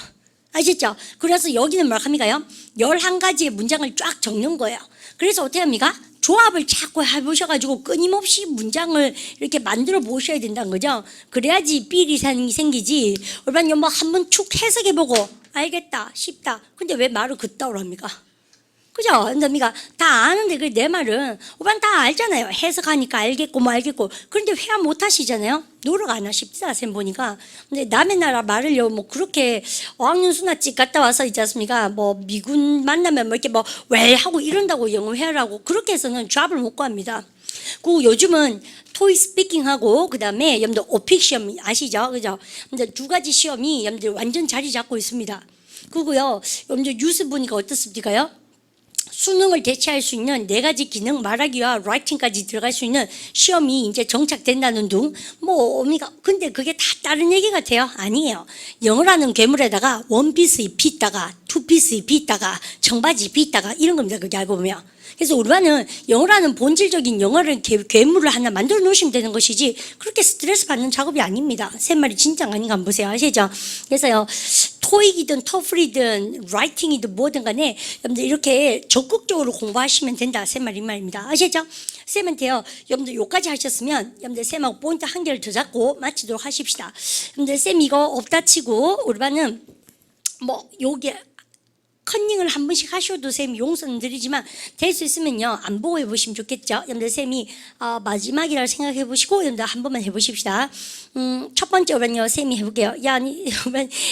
아시죠? 그래서 여기는 뭘 합니까요? 11가지의 문장을 쫙 적는 거예요. 그래서 어떻게 합니까? 조합을 자꾸 해보셔가지고 끊임없이 문장을 이렇게 만들어 보셔야 된다는 거죠. 그래야지 삘이 생기지. 일반 뭐 한번 축 해석해보고 알겠다, 쉽다. 근데 왜 말을 그따위로 합니까? 그죠? 그러니까 다 아는데 그 내 말은 오빠는 다 알잖아요. 해석하니까 알겠고 뭐 알겠고. 그런데 회화 못 하시잖아요. 노력 안 하십시다. 쌤 보니까. 근데 남의 나라 말을요 뭐 그렇게 어학연수나 찍 갔다 와서 있지 않습니까? 뭐 미군 만나면 뭐 이렇게 뭐 왜 하고 이런다고 영어 회화라고 그렇게 해서는 잡을 못 구합니다. 그 요즘은 토익 스피킹하고 그다음에 여러분들 오픽 시험 아시죠? 그죠? 근데 2가지 시험이 여러분들 완전 자리 잡고 있습니다. 그리고요 여러분들 뉴스 보니까 어떻습니까요? 수능을 대체할 수 있는 4가지 기능, 말하기와 라이팅까지 들어갈 수 있는 시험이 이제 정착된다는 둥. 뭐, 근데 그게 다 다른 얘기 같아요. 아니에요. 영어라는 괴물에다가 원피스 입히다가, 투피스 입히다가, 청바지 입히다가 이런 겁니다. 그게 알고 보면. 그래서 우리반은 영어라는 본질적인 영어를 괴물을 하나 만들어 놓으시면 되는 것이지 그렇게 스트레스 받는 작업이 아닙니다. 새 말이 진짜 아닌가 한번 보세요. 아시죠? 그래서요. 토익이든 토플이든 라이팅이든 뭐든 간에 여러분들 이렇게 적극적으로 공부하시면 된다. 새 말 이 말입니다. 아시죠? 쌤한테요. 여러분들 요까지 하셨으면 여러분들 쌤하고 포인트 한 개를 더 잡고 마치도록 하십시다. 여러분들 쌤 이거 없다 치고 우리 반은 뭐 요게 컨닝을 한 번씩 하셔도 쌤이 용서는 드리지만 될 수 있으면요 안 보고 해보시면 좋겠죠. 여러분들 쌤이 마지막이라 생각해 보시고 여러분들 한 번만 해보십시다. 첫 번째로는요 쌤이 해볼게요. 야 아니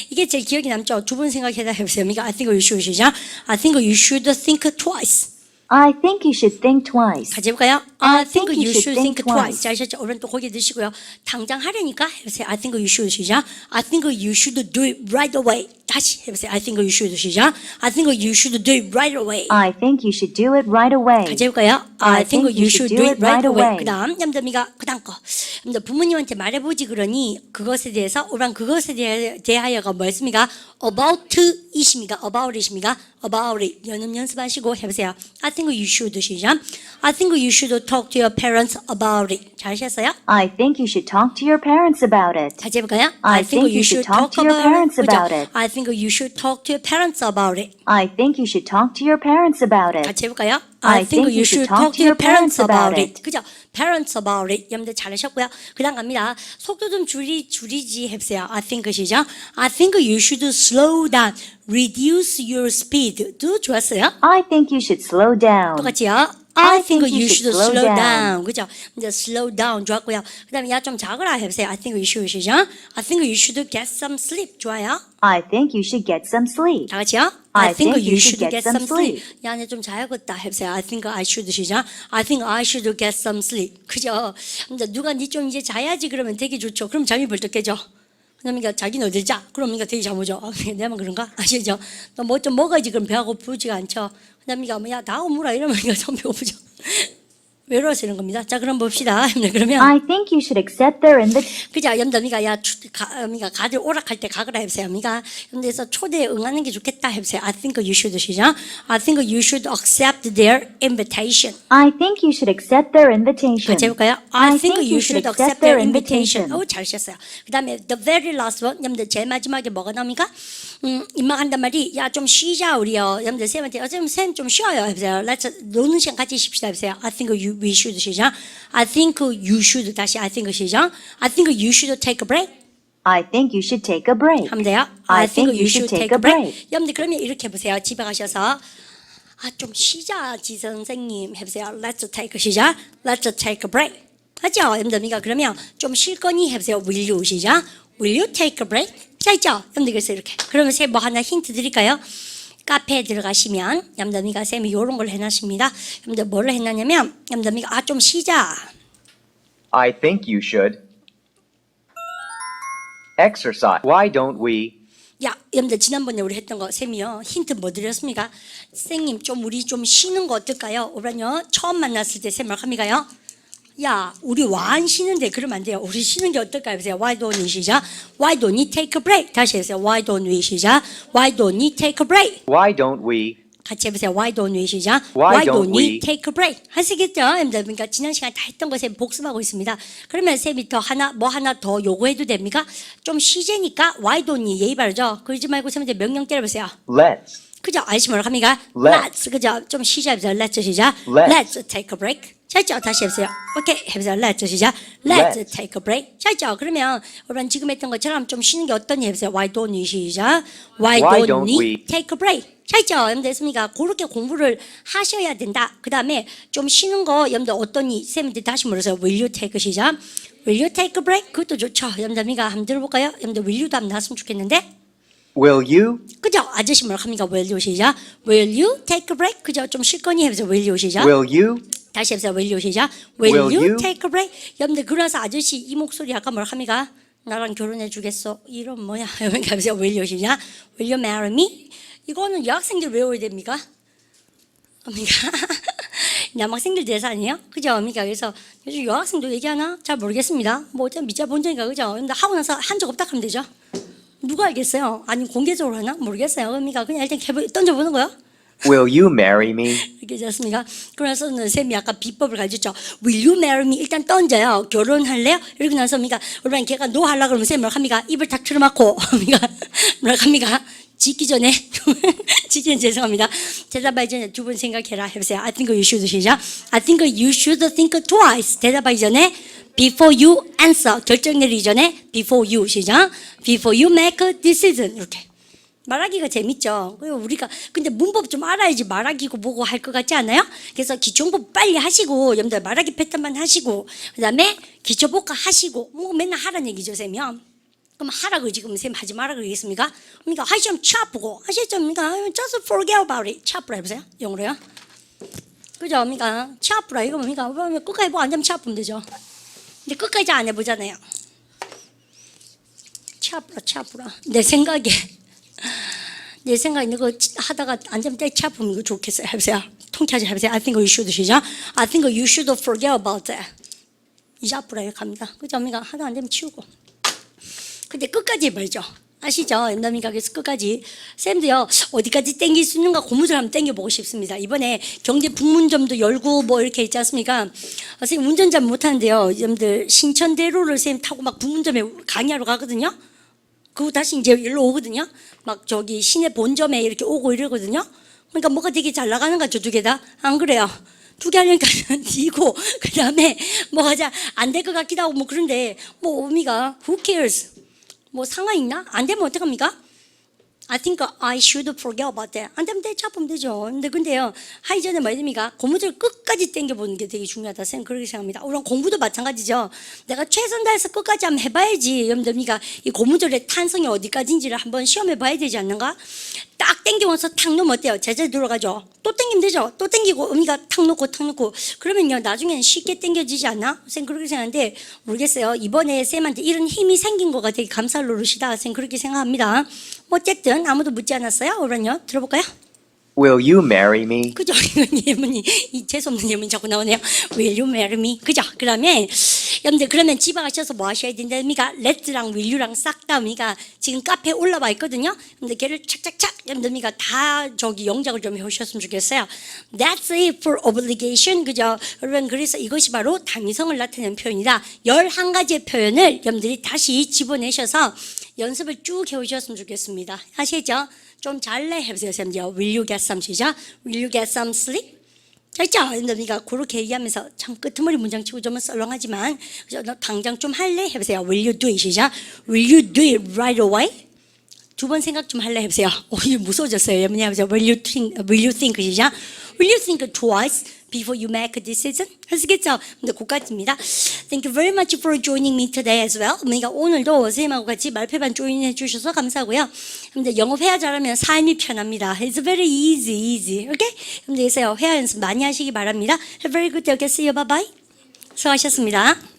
이게 제일 기억이 남죠. 2번 생각해다 해보세요. 그러니까 I think you should 시작. I think you should think twice. I think you should think twice. 같이 해볼까요? I think you should think twice. 자, 아셨죠? 오른쪽 고개 드시고요. 당장 하려니까 해보세요. I think you should 시작. I think you should do it right away. 다시 해보세요. I think you should 시작. I think you should do it right away. I think you should do it right away. 같이 해볼까요? I think you should do it right away. 그 다음, 얌전미가 그 다음 거. 여러분들 부모님한테 말해보지 그러니 그것에 대해서, 오란 그것에 대하여가 뭐였습니까? About it입니까? About it입니까? About it. 연습하시고 해보세요. I think you should 시작. I think you should talk to your parents about it. 잘하셨어요? I think you should talk to your parents about it. 다시 해볼까요? I think you should talk to your parents about it. I think you should talk to your parents about it. I think you should talk to your parents about it. 같이 해볼까요? I think you should talk to your parents about it. 그죠? Parents about it. 여러분들 잘하셨고요. 그 다음 갑니다. 속도 좀 줄이지 해보세요. I think 시작. I think you should slow down. Reduce your speed. 도 좋았어요? I think you should slow down. 똑같이요. I think you should slow down. 그죠? 이제 slow down 좋았고요. 그 다음에 야 좀 작으라 해보세요. I think you should 시작. I think you should get some sleep. 좋아요. I think you should get some sleep. 다 같이요. I think you should get some sleep. 야, 내 좀 자야겠다 해보세요. I think I should 시작. I think I should get some sleep. 그죠? 근데 누가 니 좀 이제 자야지 그러면 되게 좋죠. 그럼 잠이 벌떡 깨죠. 그러니까 자기는 어딜 자? 그러니까 되게 잠 오죠. 내만 그런가? 아시죠? 너 뭐 좀 먹어야지 그럼 배가 고프지가 않죠. 그다음에 뭐 야 나하고 물어 이러면 좀 배고프죠. 왜 이러시는 겁니다. 자 그럼 봅시다. 그러면 I think you should accept their invitation. 그죠? 염담이가 야 가들 오락할 때 가거라 해보세요. 미가 그래서 초대에 응하는 게 좋겠다 해보세요. I think you should 시작. I think you should accept their invitation. I think you should accept their invitation. 같이 해볼까요? I think you should accept their invitation. 오, 잘하셨어요. 그 다음에 the very last one. 여러분들 제일 마지막에 뭐가 나옵니까? 입막한단 말이 야 좀 쉬자 우리요. 여러분들 쌤한테 쌤 좀 쉬어요 해보세요. Let's 노는 시간 같이 쉽시다 해보세요. I think we should 시작. I think you should 다시 I think 시작. I think you should take a break. I think you should take a break. 하면 돼요. I think you should take a break. 여러분들 그러면 이렇게 해보세요. 집에 가셔서 좀 쉬자 지 선생님 해보세요. Let's take 시작. Let's take a break. 하죠? 여러분들 그러면 좀 쉴 거니 해보세요. Will you 시작. Will you take a break? 자 있죠? 여러분들 그래서 이렇게. 그러면 쌤 뭐 하나 힌트 드릴까요? 카페에 들어가시면 여러분들 쌤이 이런 걸 해놨습니다. 여러분들 뭘 해놨냐면 여러분들 좀 쉬자. I think you should exercise. Why don't we? 야, 여러분들 지난번에 우리 했던 거 쌤이요 힌트 뭐 드렸습니까? 선생님 좀 우리 좀 쉬는 거 어떨까요? 오늘요 처음 만났을 때 쌤 뭘 합니까요? 야, 우리 와 안 쉬는데 그러면 안 돼요. 우리 쉬는 게 어떨까요? 보세요. Why don't we 시작? Why don't we take a break? 다시 해보세요. Why don't we 시작? Why don't we take a break? Why don't we 같이 해보세요. Why don't we 시작. Why don't we we take a break? 하시겠죠? 여러분들 그러니까 지난 시간 다 했던 거 쌤 복습하고 있습니다. 그러면 쌤이 더 하나 더 요구해도 됩니까? 좀 시제니까 Why don't we 예의 바르죠? 그러지 말고 쌤한테 명령 때려보세요. Let's. 그죠? 아저씨 뭐라고 합니까? Let's. 그죠? 좀 시작해보세요. Let's 시작. Let's. take a break. 잘죠? 다시 해보세요. 오케이. 해보세요. Let's 시작. Let's take a break. 잘죠? 그러면 여러분 지금 했던 것처럼 좀 쉬는 게 어떠니 해보세요. Why don't we 시작. Why don't we take a break. 잘죠? 여러분 됐습니까? 그렇게 공부를 하셔야 된다. 그 다음에 좀 쉬는 거 여러분들 어떠니? 쌤한테 다시 물어서 Will you take a 시작. Will you take a break? 그것도 좋죠. 여러분들 한번 들어볼까요? 여러분들 will you도 한번 나왔으면 좋겠는데. Will you? 그죠? 아저씨 뭐라고 합니까? Will you 시작. Will you take a break? 그죠? 좀 쉴 거니 해보세요. Will you 시작. Will you? 다시 해보세요. Will you 시작. Will Will you you? take a break? 여러분들 그래서 아저씨 이 목소리 아까 뭐라고 합니까? 나랑 결혼해 주겠어. 이런 뭐야? 여러분 해보세요. Will you 시작. Will you marry me? 이거는 여학생들 외워야 됩니까? 어미가 남학생들 대사 아니에요? 그죠? 어미가 그래서 요즘 여학생도 얘기하나? 잘 모르겠습니다. 뭐 어쨌든 미자 본전이니까 그죠? 근데 하고 나서 한 적 없다 하면 되죠. 누가 알겠어요? 아니 공개적으로 하나? 모르겠어요. 의미가 그냥 일단 던져보는 거야. Will you marry me? 이렇게 됐습니까? 그래서 쌤이 아까 비법을 가르쳤죠. Will you marry me? 일단 던져요. 결혼할래요? 이러고 나서 미가 그러면 걔가 no 하려고 그러면 쌤이 뭐라 합니까? 입을 탁 틀어막고 미가 뭐라 합니까? 짓기 전에 짓기는 죄송합니다. 대답하기 전에 두 번 생각해라 해보세요. I think you should 시작. I think you should think twice. 대답하기 전에 before you answer. 결정 내리기 전에 before you 시작. Before you make a decision. 이렇게. 말하기가 재밌죠. 우리가 근데 문법 좀 알아야지 말하기고 뭐고 할 것 같지 않아요? 그래서 기초공부 빨리 하시고 여러분들 말하기 패턴만 하시고 그다음에 기초복화 하시고 뭐 맨날 하라는 얘기죠, 쌤이요. 그럼 하라고 지금 쌤 하지 말라 그러겠습니까? 그러니까 하시면 차프고 하시죠, 그러니까 just forget about it. 차프라 해보세요, 영어로요. 그죠, 그러니까 차프라 이거 뭡니까? 끝까지 뭐 안 되면 차프면 되죠. 근데 끝까지 안 해보잖아요. 차프라. 내 생각에 이거 하다가 안 되면 때 차프면 이거 좋겠어요. 해보세요. 통쾌하게 해보세요. I think you should 시작. I think you should forget about that. 이 차프라에 갑니다. 그죠, 그러니까 하다 안 되면 치우고. 근데 끝까지 해봐야죠. 아시죠? 연남이가 그래서 끝까지. 쌤도요, 어디까지 땡길 수 있는가 고무줄 한번 땡겨보고 싶습니다. 이번에 경제 북문점도 열고 뭐 이렇게 있지 않습니까? 선생님 운전 잘 못하는데요. 여러분들 신천대로를 쌤 타고 막 북문점에 강의하러 가거든요. 그리고 다시 이제 일로 오거든요. 막 저기 시내 본점에 이렇게 오고 이러거든요. 그러니까 뭐가 되게 잘 나가는 거죠, 두 개 다. 안 그래요? 두 개 하려니까 뒤고 그 다음에 뭐가 잘 안 될 것 같기도 하고 뭐 그런데 뭐 의미가 who cares? 뭐 상관 있나? 안 되면 어떡합니까? I think I should forget about that. 안 되면 차프면 되죠. 근데요, 하기 전에 뭐 됩니까? 고무줄 끝까지 당겨보는 게 되게 중요하다. 쌤 그렇게 생각합니다. 우선 공부도 마찬가지죠. 내가 최선 다해서 끝까지 한번 해봐야지. 여러분들, 이 고무줄의 탄성이 어디까지인지를 한번 시험해봐야 되지 않는가? 딱 당겨면서 탁 놓으면 어때요? 제자리 들어가죠. 또 당기면 되죠. 또 당기고 의미가 탁 놓고 그러면요 나중에는 쉽게 당겨지지 않나? 쌤 그렇게 생각하는데 모르겠어요. 이번에 쌤한테 이런 힘이 생긴 거가 되게 감사할 노릇이다. 쌤 그렇게 생각합니다. 어쨌든 아무도 묻지 않았어요. 그러면요 들어볼까요? Will you marry me? 그죠? 이건 예문이 이 재수없는 예문이 자꾸 나오네요. Will you marry me? 그죠? 그러면 여러분들 그러면 집에 가셔서 뭐 하셔야 된답니까? Let's랑 will you랑 싹 다 우리가 지금 카페에 올라와 있거든요. 근데 걔를 착착착 여러분들 다 저기 영작을 좀 해오셨으면 좋겠어요. That's it for obligation. 그죠? 여러분 그래서 이것이 바로 당위성을 나타내는 표현이다. 11가지의 표현을 여러분들이 다시 집어내셔서 연습을 쭉 해오셨으면 좋겠습니다. 아시죠? 좀 잘래 해보세요, 쌤요. Will you get some 시작? Will you get some sleep? 됐죠? 그러니까 그렇게 얘기하면서 참 끄트머리 문장 치고 좀 썰렁하지만 너 당장 좀 할래 해보세요. Will you do it 시작? Will you do it right away? 두 번 생각 좀 할래 해보세요. 이거 무서워졌어요. 뭐냐 해보세요. Will you think 시작? Will you think twice before you make a decision? 하시겠죠? 근데 그까지입니다. Thank you very much for joining me today as well. 그러니까 오늘도 선생님하고 같이 말패반 조인해 주셔서 감사하고요. 근데 영어 회화 잘하면 삶이 편합니다. It's very easy. Okay? 그래서 회화 연습 많이 하시기 바랍니다. Have a very good day. Okay, see you. Bye bye. 수고하셨습니다.